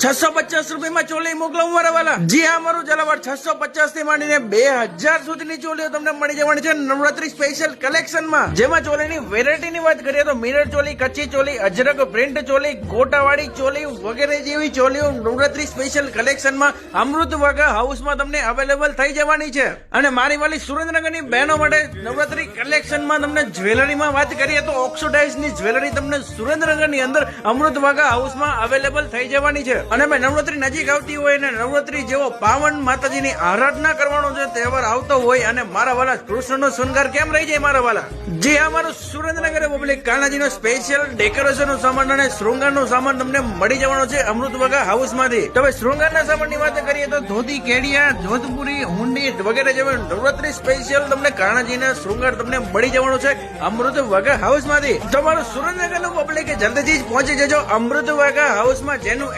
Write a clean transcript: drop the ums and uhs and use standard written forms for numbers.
₹650 માં ચોલી મોકલાવું મારા વાલા. જી હા મારું જલાવાર 650 થી માંડીને 2000 સુધીની ચોલીઓ તમને મળી જવાની છે નવરાત્રી સ્પેશિયલ કલેક્શન માં. જેમાં ચોલીની વેરાયટી ની વાત કરીએ તો મિરર ચોલી, કચ્છી ચોલી, અજરક પ્રિન્ટ ચોલી, ગોટાવાળી ચોલી વગેરે જેવી ચોલીઓ નવરાત્રી સ્પેશિયલ કલેક્શન માં અમૃત વાઘા હાઉસ માં તમને અવેલેબલ થઈ જવાની છે. અને મારી વાલી સુરેન્દ્રનગરની બહેનો માટે નવરાત્રી કલેક્શન માં તમને જ્વેલરીમાં વાત કરીએ તો ઓક્સિડાઇઝ ની જ્વેલરી તમને સુરેન્દ્રનગરની અંદર અમૃત વાઘા હાઉસ માં અવેલેબલ થઈ જવાની છે. અને ભાઈ નવરાત્રી નજીક આવતી હોય અને નવરાત્રી જેવો પાવન માતાજીની આરાધના કરવાનો જે તહેવાર આવતો હોય અને મારા વાલા કૃષ્ણનો શૃંગાર કેમ રહી જાય મારા વાલા. જે અમારું સુરેન્દ્રનગર પબ્લિક કાનાજીનો સ્પેશિયલ ડેકોરેશન નો સામાન અને શૃંગારનો સામાન તમને મળી જવાનો છે અમૃત વાઘા હાઉસ માંથી. તો ભાઈ શૃંગારના સામાનની વાત કરીએ તો ધોતી, કેડિયા, જોધપુરી, હુંડી વગેરે જેવા નવરાત્રી સ્પેશિયલ તમને કાનાજીના શૃંગાર તમને મળી જવાનો છે અમૃત વાઘા હાઉસ માંથી. તમારું સુરેન્દ્રનગરનું પબ્લિક જલ્દીથી પહોંચી જજો અમૃત વાઘા હાઉસમાં, જેનું